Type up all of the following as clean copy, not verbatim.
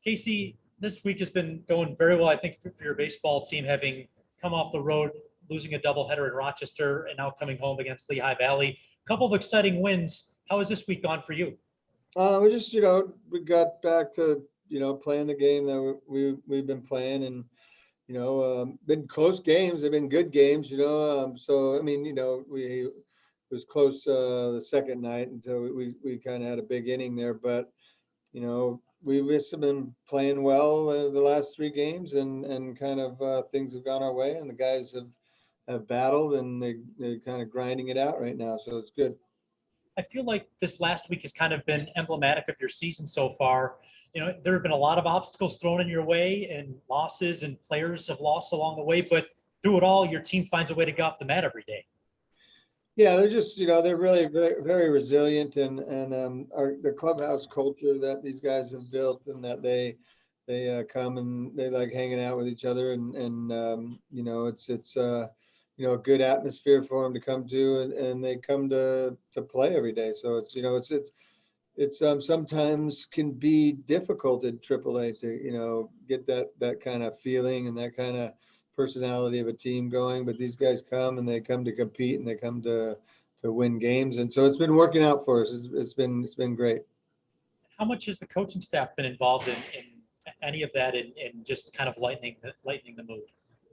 Casey, this week has been going very well, I think, for your baseball team, having come off the road, losing a doubleheader in Rochester, and now coming home against Lehigh Valley. A couple of exciting wins. How has this week gone for you? We just, we got back to, playing the game that we've been playing, and, been close games. They've been good games, so, I mean, it was close the second night until we kind of had a big inning there, but, we've just been playing well the last three games, and kind of things have gone our way, and the guys have battled, and they're kind of grinding it out right now, so it's good. I feel like this last week has kind of been emblematic of your season so far. There have been a lot of obstacles thrown in your way and losses, and players have lost along the way, but through it all, your team finds a way to get off the mat every day. Yeah, they're just, they're really very, very resilient, and the clubhouse culture that these guys have built, and that they come and they like hanging out with each other, and it's a good atmosphere for them to come to, and they come to play every day. So it's sometimes can be difficult at AAA to get that kind of feeling and that kind of personality of a team going, but these guys come, and they come to compete, and they come to win games, and so it's been working out for us. It's been great. How much has the coaching staff been involved in any of that, in just kind of lightening the mood?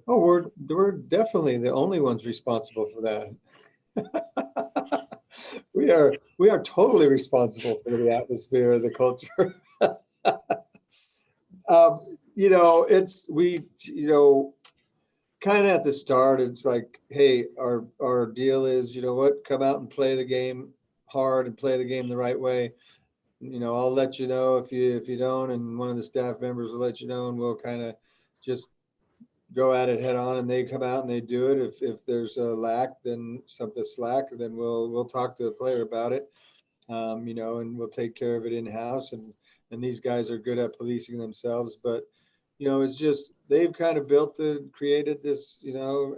Oh, we're definitely the only ones responsible for that. We are totally responsible for the atmosphere, the culture. Kind of at the start, it's like, hey, our deal is, come out and play the game hard and play the game the right way. I'll let you know if you don't, and one of the staff members will let you know, and we'll kind of just go at it head on, and they come out and they do it. If there's a lack, then something slack, then we'll talk to the player about it, and we'll take care of it in house. And these guys are good at policing themselves, but it's just they've kind of created this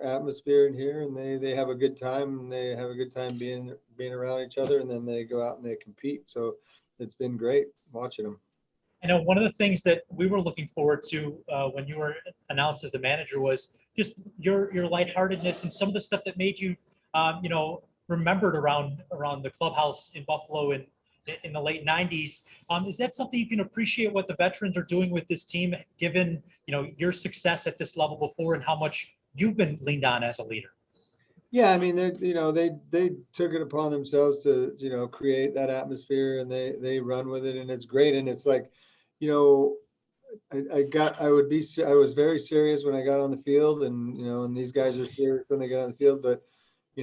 atmosphere in here, and they have a good time, and they have a good time being around each other, and then they go out and they compete. So it's been great watching them. I know one of the things that we were looking forward to when you were announced as the manager was just your lightheartedness and some of the stuff that made you, remembered around the clubhouse in Buffalo in the late 90s. Is that something you can appreciate what the veterans are doing with this team, given your success at this level before and how much you've been leaned on as a leader? Yeah, I mean, they took it upon themselves to create that atmosphere, and they run with it, and it's great. And it's like, I was very serious when I got on the field, and these guys are serious when they get on the field, but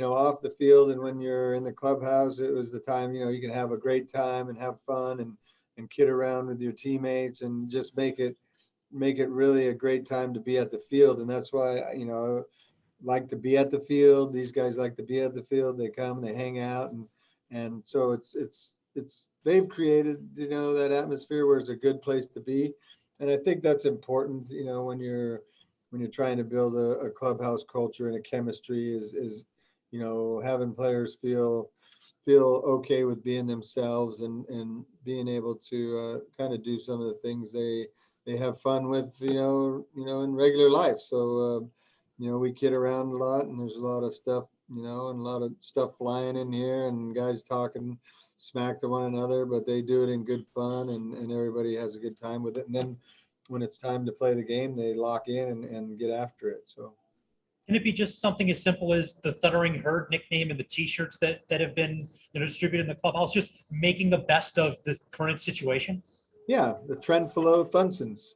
off the field and when you're in the clubhouse, it was the time you can have a great time and have fun and kid around with your teammates, and just make it really a great time to be at the field. And that's why like to be at the field. These guys like to be at the field. They come, they hang out, and so it's they've created that atmosphere where it's a good place to be. And I think that's important when you're trying to build a clubhouse culture and a chemistry, is having players feel okay with being themselves, and being able to kind of do some of the things they have fun with in regular life. So we kid around a lot, and there's a lot of stuff and a lot of stuff flying in here, and guys talking smack to one another, but they do it in good fun, and everybody has a good time with it. And then when it's time to play the game, they lock in and get after it. So can it be just something as simple as the Thundering Herd nickname and the T-shirts that have been distributed in the clubhouse, just making the best of the current situation? Yeah, the Trenfalo Funsons,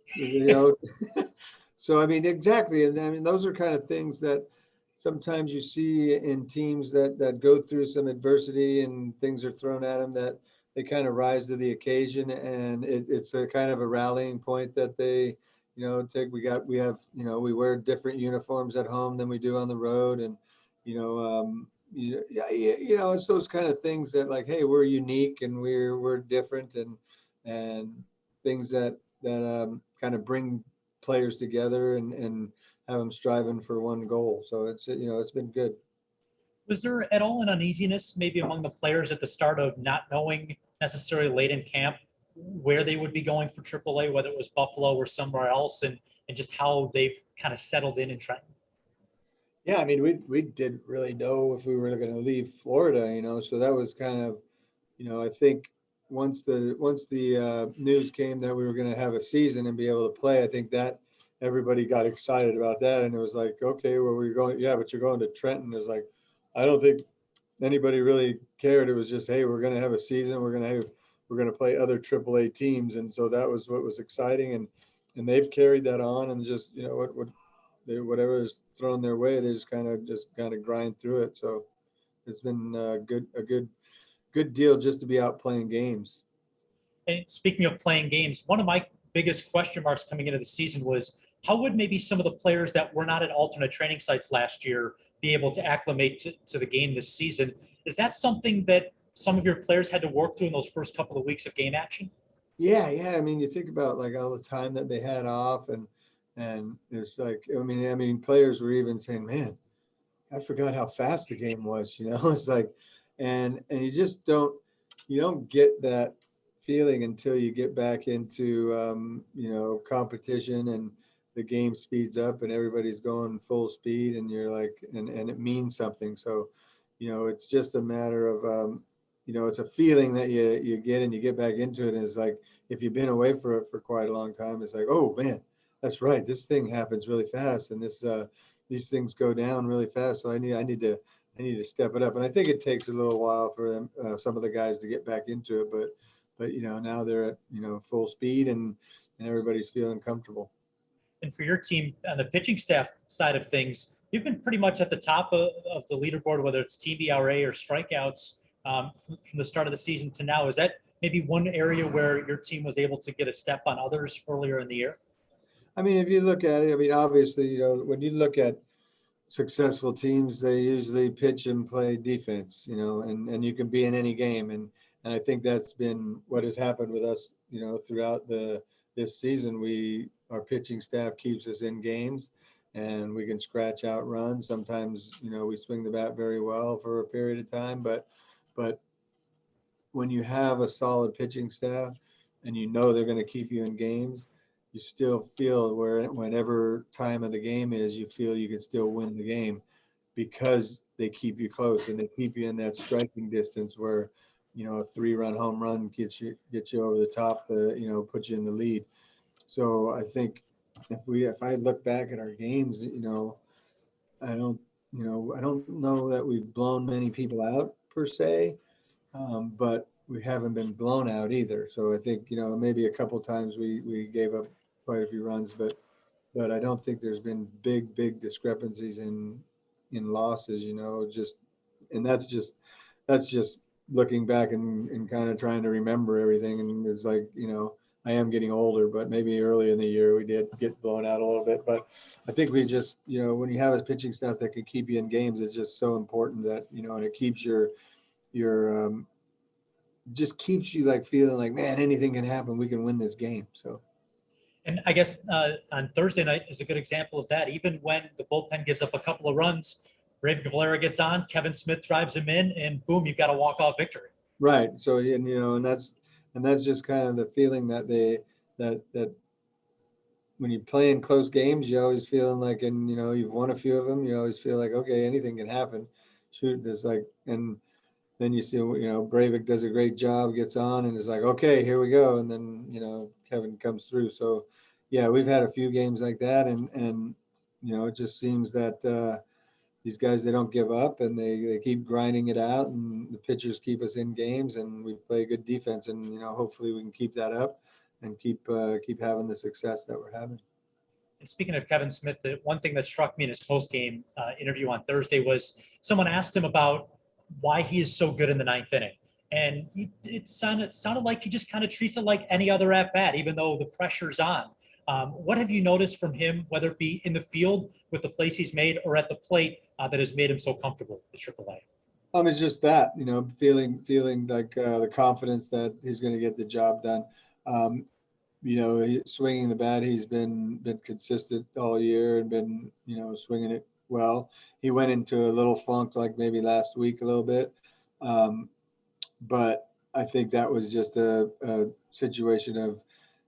So I mean, exactly, and I mean those are kind of things that sometimes you see in teams that go through some adversity, and things are thrown at them, that they kind of rise to the occasion, and it's a kind of a rallying point that they take. We have we wear different uniforms at home than we do on the road, and it's those kind of things that, like, hey, we're unique, and we're different, and things that kind of bring players together, and have them striving for one goal. So it's been good. Was there at all an uneasiness maybe among the players at the start of not knowing necessarily late in camp where they would be going for AAA, whether it was Buffalo or somewhere else, and just how they've kind of settled in Trenton? Yeah, I mean, we didn't really know if we were going to leave Florida, so that was kind of, I think once the news came that we were going to have a season and be able to play, I think that everybody got excited about that, and it was like, okay, well, we're going, yeah, but you're going to Trenton. It was like, I don't think anybody really cared. It was just, hey, we're going to have a season. We're going to play other AAA teams, and so that was what was exciting, and they've carried that on, and just whatever is thrown their way, they just kind of grind through it. So it's been a good deal just to be out playing games. And speaking of playing games, one of my biggest question marks coming into the season was how would maybe some of the players that were not at alternate training sites last year be able to acclimate to the game this season? Is that something that some of your players had to work through in those first couple of weeks of game action? Yeah. I mean, you think about like all the time that they had off, and it's like, I mean, players were even saying, "Man, I forgot how fast the game was." It's like, and you don't get that feeling until you get back into competition, and the game speeds up and everybody's going full speed, and you're like, and it means something. So, it's just a matter of it's a feeling that you get, and you get back into it, and it's like, if you've been away for it for quite a long time, it's like, oh man, that's right, this thing happens really fast, and these things go down really fast. So I need to step it up, and I think it takes a little while for them, some of the guys, to get back into it, but now they're at full speed, and everybody's feeling comfortable. And for your team on the pitching staff side of things, you've been pretty much at the top of the leaderboard, whether it's team ERA or strikeouts, from the start of the season to now. Is that maybe one area where your team was able to get a step on others earlier in the year? I mean, if you look at it, I mean, obviously, when you look at successful teams, they usually pitch and play defense, and you can be in any game. And I think that's been what has happened with us, throughout this season. Our pitching staff keeps us in games, and we can scratch out runs. Sometimes, we swing the bat very well for a period of time, but when you have a solid pitching staff and they're going to keep you in games, you still feel whenever time of the game is, you feel you can still win the game, because they keep you close and they keep you in that striking distance where, a 3-run home run gets you over the top to, put you in the lead. So I think if I look back at our games, I don't know that we've blown many people out per se, but we haven't been blown out either. So I think, maybe a couple times we gave up quite a few runs, but I don't think there's been big discrepancies in losses, and that's just looking back and kind of trying to remember everything. And it's like, I am getting older, but maybe earlier in the year we did get blown out a little bit. But I think we just, when you have a pitching staff that can keep you in games, it's just so important that, and it keeps your just keeps you like feeling like, man, anything can happen. We can win this game. So. And I guess on Thursday night is a good example of that. Even when the bullpen gives up a couple of runs, Brave Valera gets on, Kevin Smith drives him in, and boom, you've got a walk-off victory. Right. So, and that's just kind of the feeling that that when you play in close games, you always feeling like, and you've won a few of them, you always feel like, okay, anything can happen. Shoot, there's like, and then you see, Breivik does a great job, gets on, and it's like, okay, here we go. And then, Kevin comes through. So, yeah, we've had a few games like that. And it just seems that these guys, they don't give up, and they keep grinding it out, and the pitchers keep us in games, and we play good defense. And, hopefully we can keep that up and keep having the success that we're having. And speaking of Kevin Smith, the one thing that struck me in his post-game interview on Thursday was someone asked him about why he is so good in the ninth inning. And it sounded like he just kind of treats it like any other at-bat, even though the pressure's on. What have you noticed from him, whether it be in the field with the plays he's made or at the plate, that has made him so comfortable at AAA? It's just that, feeling like the confidence that he's going to get the job done. Swinging the bat, he's been consistent all year and been, swinging it well. He went into a little funk like maybe last week a little bit. But I think that was just a situation of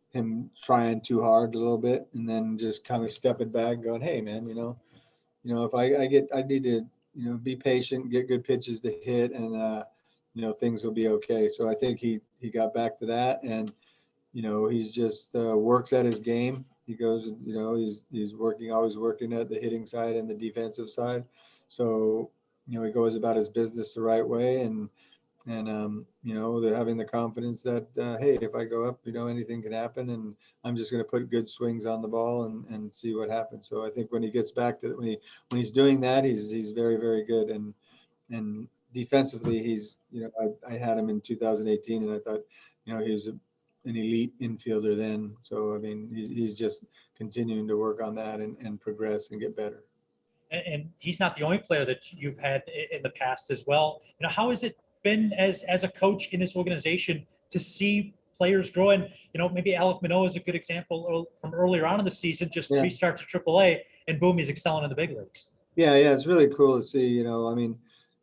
him trying too hard a little bit and then just kind of stepping back going, hey man, if I need to, be patient, get good pitches to hit, and things will be okay. So I think he got back to that, and he's just works at his game. He goes, he's always working at the hitting side and the defensive side. So he goes about his business the right way, and they're having the confidence that hey, if I go up, anything can happen, and I'm just going to put good swings on the ball and see what happens. So I think when he gets back to when he's doing that, he's very, very good, and defensively he's I had him in 2018, and I thought he was an elite infielder then. So I mean he's just continuing to work on that and progress and get better. And he's not the only player that you've had in the past as well. How has it been as a coach in this organization to see players grow? And maybe Alec Minnow is a good example from earlier on in the season, just 3 starts to AAA, and boom, he's excelling in the big leagues. Yeah, it's really cool to see. I mean,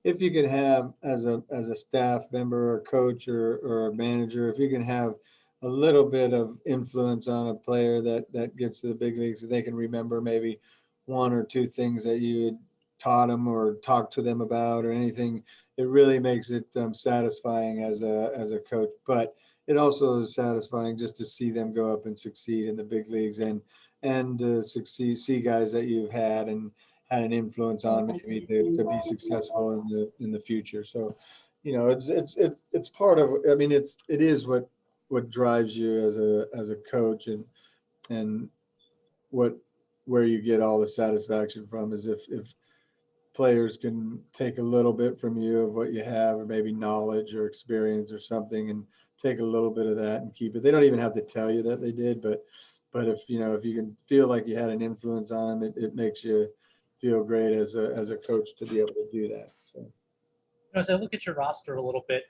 if you can have as a staff member or coach or a manager, if you can have a little bit of influence on a player that gets to the big leagues, that they can remember maybe 1 or 2 things that you had taught them or talked to them about or anything, it really makes it satisfying as a coach. But it also is satisfying just to see them go up and succeed in the big leagues and see guys that you've had and had an influence on maybe to be successful in the future. So, it's part of. I mean, it is what drives you as a coach, and where you get all the satisfaction from is if players can take a little bit from you of what you have, or maybe knowledge or experience or something, and take a little bit of that and keep it. They don't even have to tell you that they did, but if if you can feel like you had an influence on them, it makes you feel great as a coach to be able to do that. So as I look at your roster a little bit,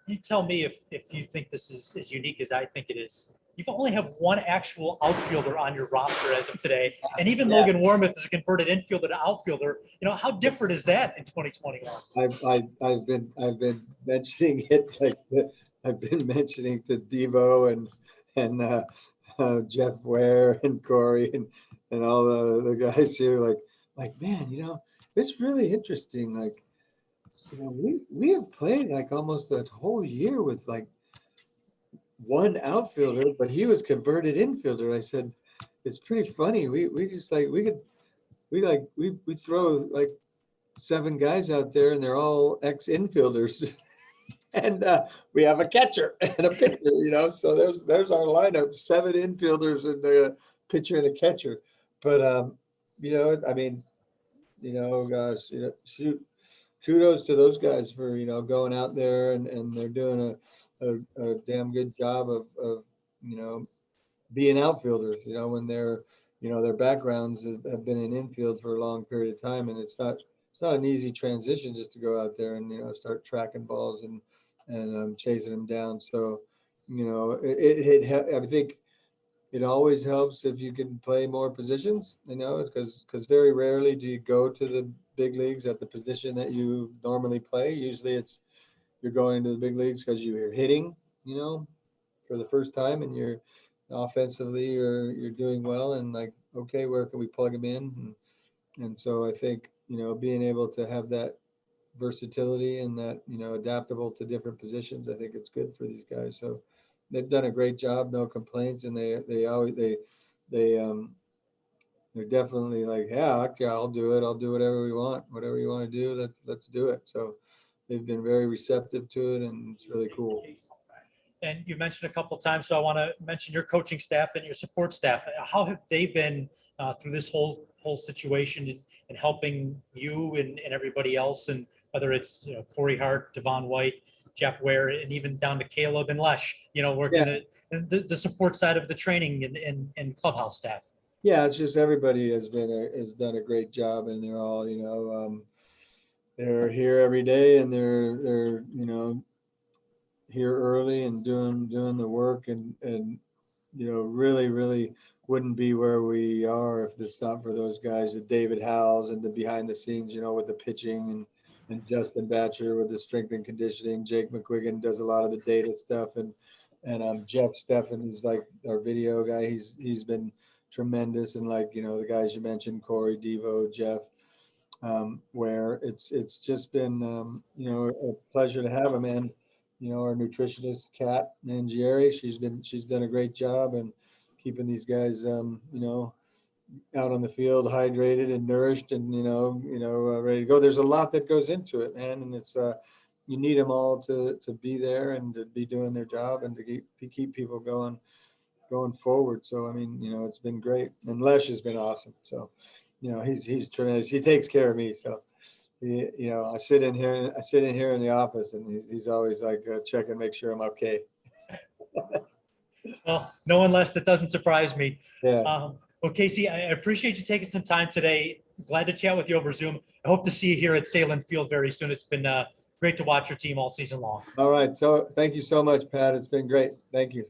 you tell me if you think this is as unique as I think it is. You've only have 1 actual outfielder on your roster as of today, and even Logan Warmoth is a converted infielder to outfielder. How different is that in 2021? I've been mentioning it, I've been mentioning to Devo and Jeff Ware and Corey and all the guys here, like man, it's really interesting. Like, we have played like almost a whole year with like 1 outfielder, but he was converted infielder. I said, it's pretty funny. We just like we throw like 7 guys out there, and they're all ex-infielders. And we have a catcher and a pitcher, so there's our lineup: 7 infielders and a pitcher and a catcher. But I mean, gosh, shoot, kudos to those guys for going out there and they're doing a damn good job of being outfielders. When their backgrounds have been in infield for a long period of time, and it's not an easy transition just to go out there and start tracking balls and chasing them down. So I think it always helps if you can play more positions, because very rarely do you go to the big leagues at the position that you normally play. Usually you're going to the big leagues because you're hitting, for the first time, and you're offensively you're doing well, and like, okay, where can we plug them in? And so I think, being able to have that versatility and that, adaptable to different positions, I think it's good for these guys. So they've done a great job, no complaints, and they're definitely like, yeah, I'll do it. I'll do whatever we want, whatever you want to do, let's do it. So they've been very receptive to it, and it's really cool. And you mentioned a couple of times, so I want to mention your coaching staff and your support staff. How have they been through this whole situation and helping you and everybody else? And whether it's Corey Hart, Devon White, Jeff Ware, and even down to Caleb and Lesh, working the support side of the training and clubhouse staff. Yeah, it's just everybody has done a great job, and they're all they're here every day, and they're here early and doing the work, and really wouldn't be where we are if it's not for those guys, the David Howells and the behind the scenes, with the pitching, and Justin Batcher with the strength and conditioning. Jake McQuiggan does a lot of the data stuff, and And Jeff Steffen is like our video guy. He's been tremendous. And like, you know, the guys you mentioned, Corey, Devo, Jeff, where it's just been, you know, a pleasure to have him. And, you know, our nutritionist, Kat Mangieri, she's done a great job and keeping these guys, you know, out on the field, hydrated and nourished and, ready to go. There's a lot that goes into it, man. And it's, you need them all to be there and to be doing their job and to keep people going forward. So, I mean, you know, it's been great. And Lesh has been awesome. So, you know, he's tremendous. He takes care of me. So, you know, I sit in here in the office and he's always like, check and make sure I'm okay. Well, no one less, that doesn't surprise me. Yeah. Well, Casey, I appreciate you taking some time today. Glad to chat with you over Zoom. I hope to see you here at Salem Field very soon. It's been great to watch your team all season long. All right. So thank you so much, Pat. It's been great. Thank you.